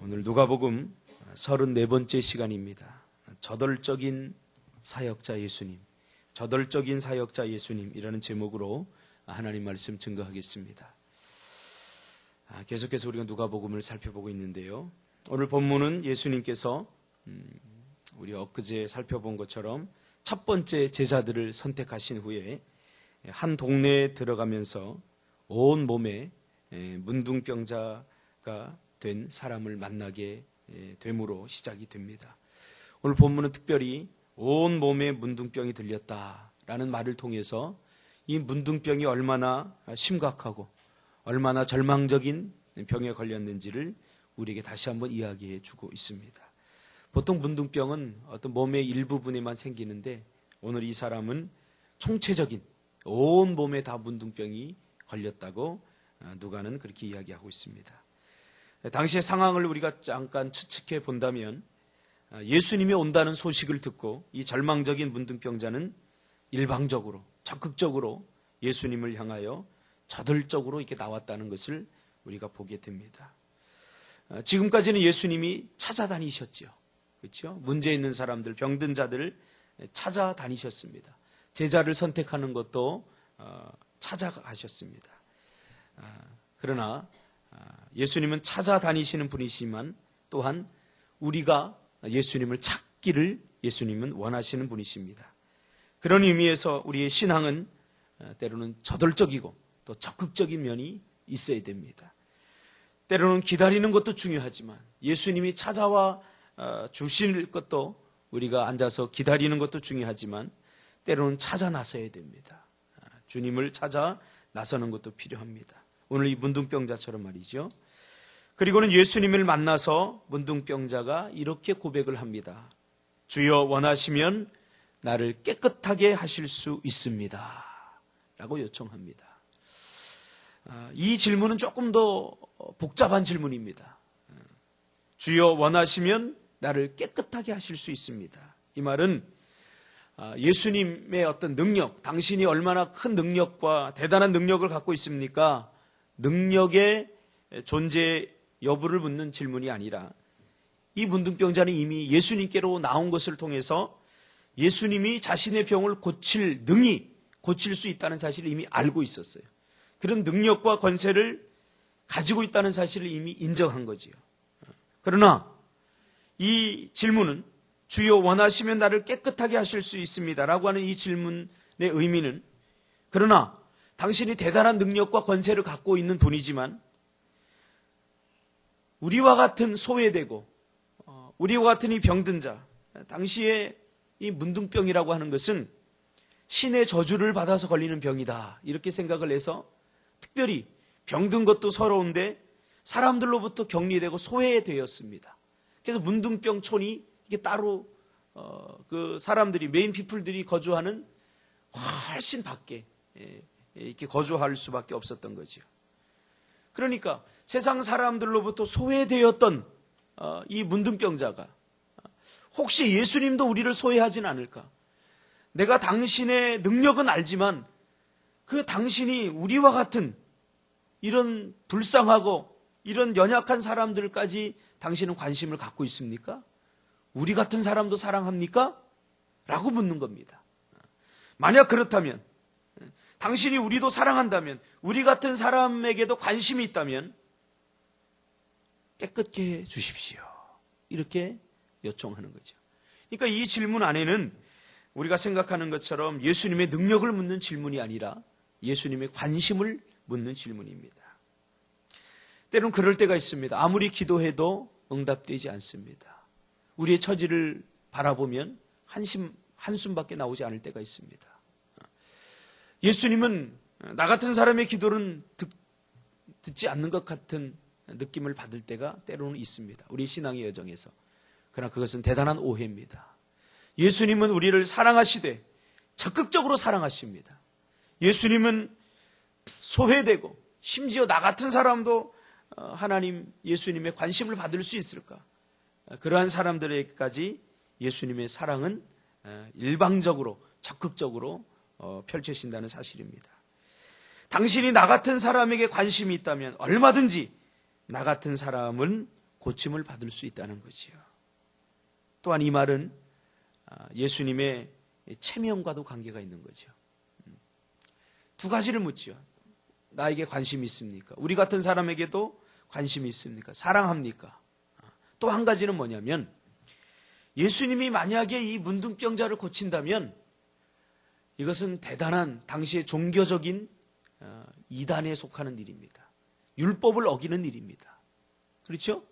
오늘 누가복음 34번째 시간입니다. 저돌적인 사역자 예수님, 저돌적인 사역자 예수님이라는 제목으로 하나님 말씀 증거하겠습니다. 계속해서 우리가 누가복음을 살펴보고 있는데요. 오늘 본문은 예수님께서 우리 엊그제 살펴본 것처럼 첫 번째 제자들을 선택하신 후에 한 동네에 들어가면서 온 몸에 문둥병자가 된 사람을 만나게 됨으로 시작이 됩니다. 오늘 본문은 특별히 온 몸에 문둥병이 들렸다라는 말을 통해서 이 문둥병이 얼마나 심각하고 얼마나 절망적인 병에 걸렸는지를 우리에게 다시 한번 이야기해 주고 있습니다. 보통 문둥병은 어떤 몸의 일부분에만 생기는데 오늘 이 사람은 총체적인 온 몸에 다 문둥병이 걸렸다고 누가는 그렇게 이야기하고 있습니다. 당시의 상황을 우리가 잠깐 추측해 본다면 예수님이 온다는 소식을 듣고 이 절망적인 문둥병자는 일방적으로 적극적으로 예수님을 향하여 저돌적으로 이렇게 나왔다는 것을 우리가 보게 됩니다. 지금까지는 예수님이 찾아다니셨죠. 그렇죠? 문제 있는 사람들, 병든 자들을 찾아다니셨습니다. 제자를 선택하는 것도 찾아가셨습니다. 그러나 예수님은 찾아다니시는 분이시지만 또한 우리가 예수님을 찾기를 예수님은 원하시는 분이십니다. 그런 의미에서 우리의 신앙은 때로는 저돌적이고 또 적극적인 면이 있어야 됩니다. 때로는 기다리는 것도 중요하지만 예수님이 찾아와 주실 것도 우리가 앉아서 기다리는 것도 중요하지만 때로는 찾아 나서야 됩니다. 주님을 찾아 나서는 것도 필요합니다. 오늘 이 문둥병자처럼 말이죠. 그리고는 예수님을 만나서 문둥병자가 이렇게 고백을 합니다. 주여 원하시면 나를 깨끗하게 하실 수 있습니다. 라고 요청합니다. 이 질문은 조금 더 복잡한 질문입니다. 주여 원하시면 나를 깨끗하게 하실 수 있습니다. 이 말은 예수님의 어떤 능력, 당신이 얼마나 큰 능력과 대단한 능력을 갖고 있습니까? 능력의 존재 여부를 묻는 질문이 아니라 이 문둥병자는 이미 예수님께로 나온 것을 통해서 예수님이 자신의 병을 능히 고칠 수 있다는 사실을 이미 알고 있었어요. 그런 능력과 권세를 가지고 있다는 사실을 이미 인정한 거지요. 그러나 이 질문은 주여 원하시면 나를 깨끗하게 하실 수 있습니다 라고 하는 이 질문의 의미는 그러나 당신이 대단한 능력과 권세를 갖고 있는 분이지만 우리와 같은 소외되고 우리와 같은 이 병든 자, 당시에 이 문둥병이라고 하는 것은 신의 저주를 받아서 걸리는 병이다 이렇게 생각을 해서 특별히 병든 것도 서러운데 사람들로부터 격리되고 소외되었습니다. 그래서 문둥병촌이 이게 따로 그 사람들이 메인 피플들이 거주하는 훨씬 밖에 이렇게 거주할 수밖에 없었던 거죠. 그러니까 세상 사람들로부터 소외되었던 이 문둥병자가 혹시 예수님도 우리를 소외하진 않을까? 내가 당신의 능력은 알지만 그 당신이 우리와 같은 이런 불쌍하고 이런 연약한 사람들까지 당신은 관심을 갖고 있습니까? 우리 같은 사람도 사랑합니까? 라고 묻는 겁니다. 만약 그렇다면 당신이 우리도 사랑한다면 우리 같은 사람에게도 관심이 있다면 깨끗게 해 주십시오. 이렇게 요청하는 거죠. 그러니까 이 질문 안에는 우리가 생각하는 것처럼 예수님의 능력을 묻는 질문이 아니라 예수님의 관심을 묻는 질문입니다. 때로는 그럴 때가 있습니다. 아무리 기도해도 응답되지 않습니다. 우리의 처지를 바라보면 한숨밖에 나오지 않을 때가 있습니다. 예수님은 나 같은 사람의 기도는 듣지 않는 것 같은 느낌을 받을 때가 때로는 있습니다. 우리 신앙의 여정에서. 그러나 그것은 대단한 오해입니다. 예수님은 우리를 사랑하시되 적극적으로 사랑하십니다. 예수님은 소외되고 심지어 나 같은 사람도 하나님 예수님의 관심을 받을 수 있을까? 그러한 사람들에게까지 예수님의 사랑은 일방적으로 적극적으로 펼쳐진다는 사실입니다. 당신이 나 같은 사람에게 관심이 있다면 얼마든지 나 같은 사람은 고침을 받을 수 있다는 거지요. 또한 이 말은 예수님의 체면과도 관계가 있는 거죠. 두 가지를 묻죠. 나에게 관심이 있습니까? 우리 같은 사람에게도 관심이 있습니까? 사랑합니까? 또 한 가지는 뭐냐면 예수님이 만약에 이 문둥병자를 고친다면 이것은 대단한 당시의 종교적인 이단에 속하는 일입니다. 율법을 어기는 일입니다. 그렇죠?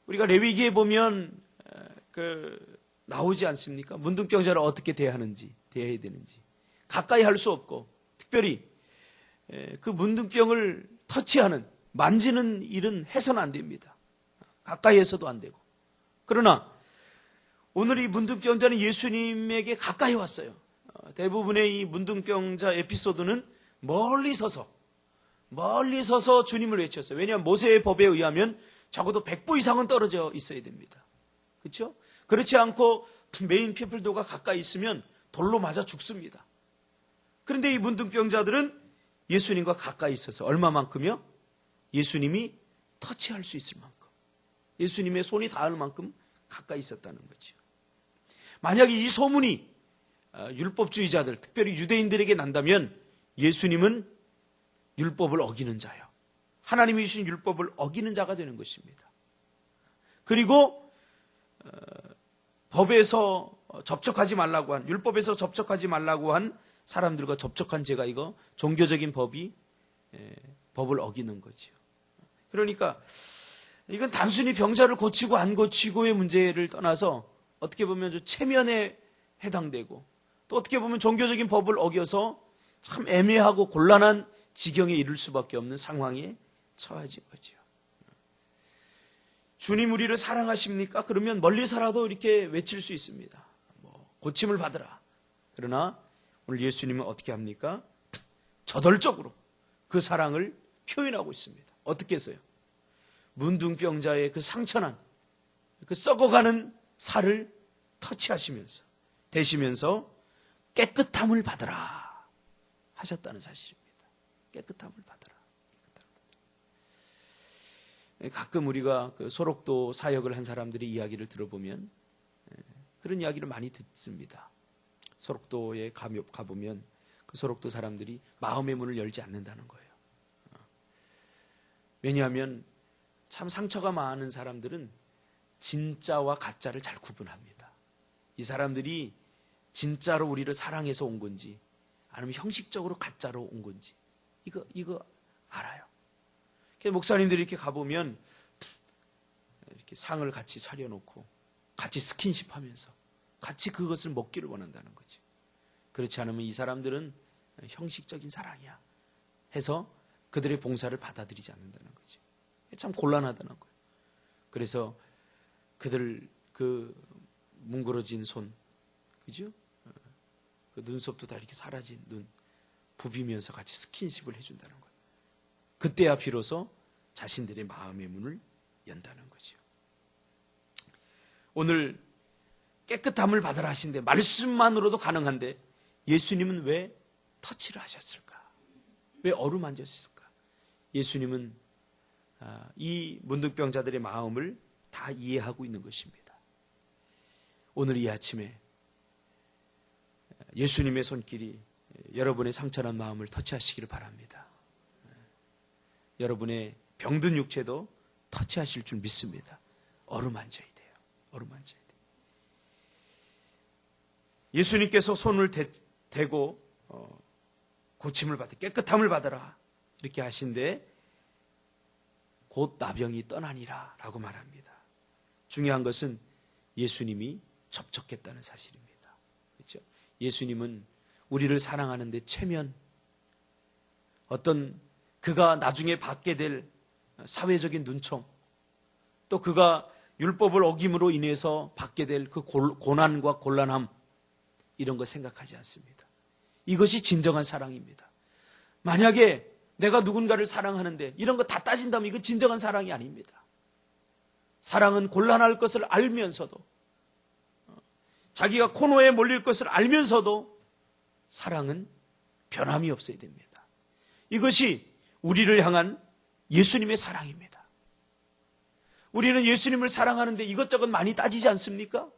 우리가 레위기에 보면 나오지 않습니까? 문둥병자를 어떻게 대해야 되는지 가까이 할 수 없고 특별히 그 문둥병을 터치하는 만지는 일은 해서는 안 됩니다. 가까이에서도 안 되고. 그러나 오늘 이 문둥병자는 예수님에게 가까이 왔어요. 대부분의 이 문둥병자 에피소드는 멀리 서서 주님을 외쳤어요. 왜냐하면 모세의 법에 의하면 적어도 100보 이상은 떨어져 있어야 됩니다. 그렇죠? 그렇지 않고 메인 피플도가 가까이 있으면 돌로 맞아 죽습니다. 그런데 이 문둥병자들은 예수님과 가까이 있어서 얼마만큼요? 예수님이 터치할 수 있을 만큼, 예수님의 손이 닿을 만큼 가까이 있었다는 거죠. 만약에 이 소문이 율법주의자들, 특별히 유대인들에게 난다면 예수님은 율법을 어기는 자요, 하나님이 주신 율법을 어기는 자가 되는 것입니다. 그리고 법에서 접촉하지 말라고 한, 율법에서 접촉하지 말라고 한 사람들과 접촉한 죄가 이거 종교적인 법을 어기는 거죠. 그러니까 이건 단순히 병자를 고치고 안 고치고의 문제를 떠나서 어떻게 보면 좀 체면에 해당되고 또 어떻게 보면 종교적인 법을 어겨서 참 애매하고 곤란한 지경에 이를 수밖에 없는 상황에 처해진 거죠. 주님 우리를 사랑하십니까? 그러면 멀리서라도 이렇게 외칠 수 있습니다. 고침을 받으라. 그러나 오늘 예수님은 어떻게 합니까? 저돌적으로 그 사랑을 표현하고 있습니다. 어떻게 해서요? 문둥병자의 그 상처난, 그 썩어가는 살을 터치하시면서 대시면서 깨끗함을 받으라 하셨다는 사실입니다. 깨끗함을 받으라. 가끔 우리가 그 소록도 사역을 한 사람들의 이야기를 들어보면 그런 이야기를 많이 듣습니다. 소록도에 가보면 그 소록도 사람들이 마음의 문을 열지 않는다는 거예요. 왜냐하면 참 상처가 많은 사람들은 진짜와 가짜를 잘 구분합니다. 이 사람들이 진짜로 우리를 사랑해서 온 건지 아니면 형식적으로 가짜로 온 건지 이거 알아요. 목사님들이 이렇게 가보면 이렇게 상을 같이 차려놓고 같이 스킨십 하면서 같이 그것을 먹기를 원한다는 거죠. 그렇지 않으면 이 사람들은 형식적인 사랑이야 해서 그들의 봉사를 받아들이지 않는다는 거죠. 참 곤란하다는 거예요. 그래서 그들 그 뭉그러진 손, 그죠? 그 눈썹도 다 이렇게 사라진 눈 부비면서 같이 스킨십을 해준다는 거예요. 그때야 비로소 자신들의 마음의 문을 연다는 거죠. 오늘 깨끗함을 받으라 하신데 말씀만으로도 가능한데 예수님은 왜 터치를 하셨을까? 왜 어루만졌을까? 예수님은 이 문둥병자들의 마음을 다 이해하고 있는 것입니다. 오늘 이 아침에 예수님의 손길이 여러분의 상처난 마음을 터치하시기를 바랍니다. 여러분의 병든 육체도 터치하실 줄 믿습니다. 어루만져야 돼요. 어루만져야 돼요. 예수님께서 손을 대고 고침을 받아 깨끗함을 받아라 이렇게 하신데 곧 나병이 떠나니라 라고 말합니다. 중요한 것은 예수님이 접촉했다는 사실입니다. 그렇죠? 예수님은 우리를 사랑하는데 체면, 어떤 그가 나중에 받게 될 사회적인 눈총, 또 그가 율법을 어김으로 인해서 받게 될 그 고난과 곤란함, 이런 거 생각하지 않습니다. 이것이 진정한 사랑입니다. 만약에 내가 누군가를 사랑하는데 이런 거 다 따진다면 이건 진정한 사랑이 아닙니다. 사랑은 곤란할 것을 알면서도, 자기가 코너에 몰릴 것을 알면서도 사랑은 변함이 없어야 됩니다. 이것이 우리를 향한 예수님의 사랑입니다. 우리는 예수님을 사랑하는데 이것저것 많이 따지지 않습니까?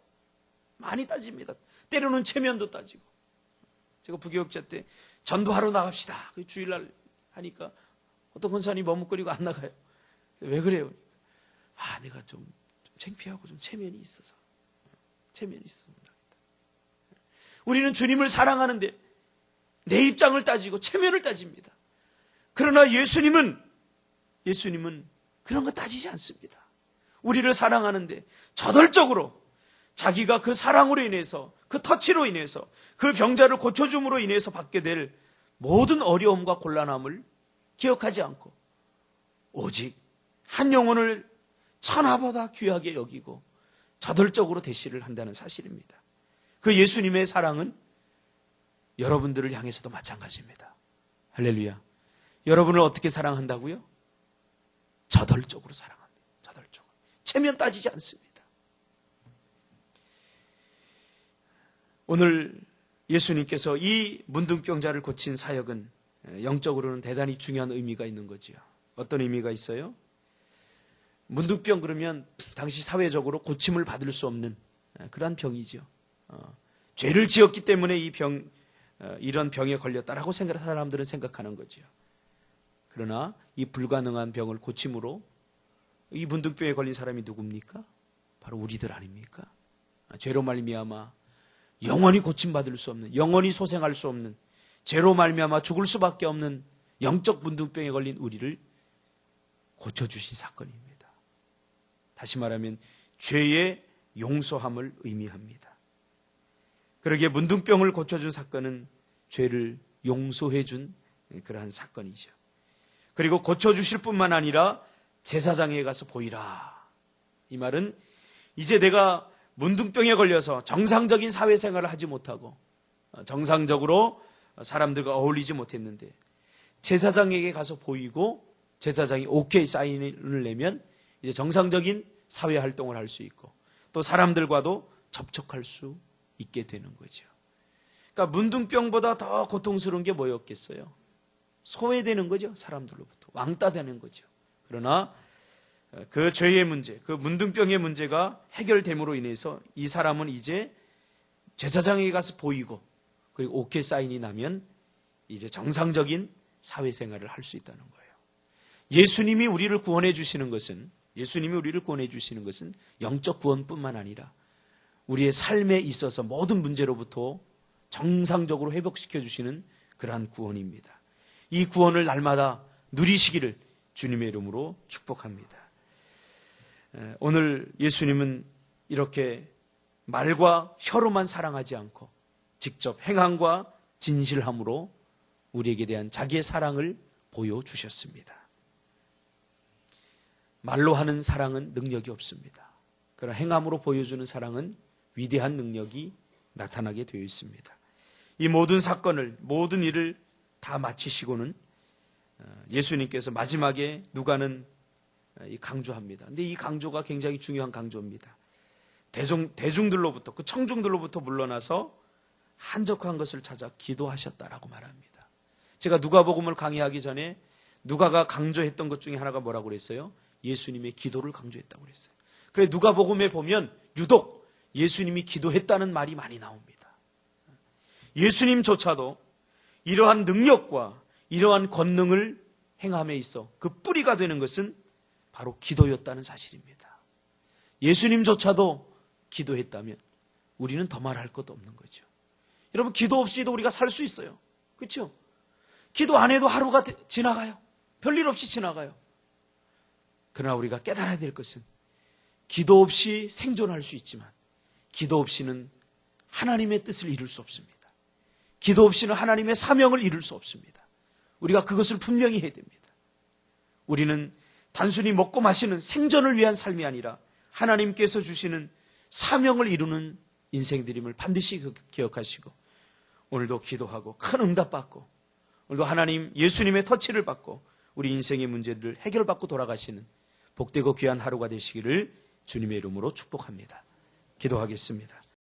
많이 따집니다. 때로는 체면도 따지고. 제가 부교육자 때 전도하러 나갑시다. 그 주일날 하니까 어떤 권사님이 머뭇거리고 안 나가요. 왜 그래요? 내가 좀 창피하고 좀 체면이 있어서. 체면이 있습니다. 우리는 주님을 사랑하는데 내 입장을 따지고 체면을 따집니다. 그러나 예수님은 그런 거 따지지 않습니다. 우리를 사랑하는데 저돌적으로 자기가 그 사랑으로 인해서, 그 터치로 인해서, 그 병자를 고쳐줌으로 인해서 받게 될 모든 어려움과 곤란함을 기억하지 않고 오직 한 영혼을 천하보다 귀하게 여기고 저돌적으로 대시를 한다는 사실입니다. 그 예수님의 사랑은 여러분들을 향해서도 마찬가지입니다. 할렐루야. 여러분을 어떻게 사랑한다고요? 저돌적으로 사랑합니다. 저돌적으로. 체면 따지지 않습니다. 오늘 예수님께서 이 문둥병자를 고친 사역은 영적으로는 대단히 중요한 의미가 있는 거지요. 어떤 의미가 있어요? 문둥병 그러면 당시 사회적으로 고침을 받을 수 없는 그러한 병이죠. 죄를 지었기 때문에 이런 병에 걸렸다라고 사람들은 생각하는 거죠. 그러나 이 불가능한 병을 고침으로 이 문둥병에 걸린 사람이 누굽니까? 바로 우리들 아닙니까? 죄로 말미암아 영원히 고침받을 수 없는, 영원히 소생할 수 없는, 죄로 말미암아 죽을 수밖에 없는 영적 문둥병에 걸린 우리를 고쳐주신 사건입니다. 다시 말하면 죄의 용서함을 의미합니다. 그러기에 문둥병을 고쳐준 사건은 죄를 용서해준 그러한 사건이죠. 그리고 고쳐주실 뿐만 아니라 제사장에 가서 보이라. 이 말은 이제 내가 문둥병에 걸려서 정상적인 사회생활을 하지 못하고 정상적으로 사람들과 어울리지 못했는데 제사장에게 가서 보이고 제사장이 오케이 사인을 내면 이제 정상적인 사회활동을 할 수 있고 또 사람들과도 접촉할 수 있게 되는 거죠. 그러니까 문둥병보다 더 고통스러운 게 뭐였겠어요? 소외되는 거죠. 사람들로부터. 왕따되는 거죠. 그러나 그 죄의 문제, 그 문둥병의 문제가 해결됨으로 인해서 이 사람은 이제 제사장에게 가서 보이고 그리고 오케이 사인이 나면 이제 정상적인 사회생활을 할 수 있다는 거예요. 예수님이 우리를 구원해 주시는 것은 영적 구원뿐만 아니라 우리의 삶에 있어서 모든 문제로부터 정상적으로 회복시켜 주시는 그러한 구원입니다. 이 구원을 날마다 누리시기를 주님의 이름으로 축복합니다. 오늘 예수님은 이렇게 말과 혀로만 사랑하지 않고 직접 행함과 진실함으로 우리에게 대한 자기의 사랑을 보여주셨습니다. 말로 하는 사랑은 능력이 없습니다. 그러나 행함으로 보여주는 사랑은 위대한 능력이 나타나게 되어 있습니다. 이 모든 사건을, 모든 일을 다 마치시고는 예수님께서 마지막에 누가는 강조합니다. 근데 이 강조가 굉장히 중요한 강조입니다. 대중들로부터, 그 청중들로부터 물러나서 한적한 것을 찾아 기도하셨다라고 말합니다. 제가 누가복음을 강의하기 전에 누가가 강조했던 것 중에 하나가 뭐라고 그랬어요? 예수님의 기도를 강조했다고 그랬어요. 그래 누가복음에 보면 유독 예수님이 기도했다는 말이 많이 나옵니다. 예수님조차도 이러한 능력과 이러한 권능을 행함에 있어 그 뿌리가 되는 것은 바로 기도였다는 사실입니다. 예수님조차도 기도했다면 우리는 더 말할 것도 없는 거죠. 여러분 기도 없이도 우리가 살 수 있어요. 그렇죠? 기도 안 해도 하루가 지나가요. 별일 없이 지나가요. 그러나 우리가 깨달아야 될 것은 기도 없이 생존할 수 있지만 기도 없이는 하나님의 뜻을 이룰 수 없습니다. 기도 없이는 하나님의 사명을 이룰 수 없습니다. 우리가 그것을 분명히 해야 됩니다. 우리는 단순히 먹고 마시는 생존을 위한 삶이 아니라 하나님께서 주시는 사명을 이루는 인생들임을 반드시 기억하시고 오늘도 기도하고 큰 응답받고 오늘도 하나님 예수님의 터치를 받고 우리 인생의 문제들을 해결받고 돌아가시는 복되고 귀한 하루가 되시기를 주님의 이름으로 축복합니다. 기도하겠습니다.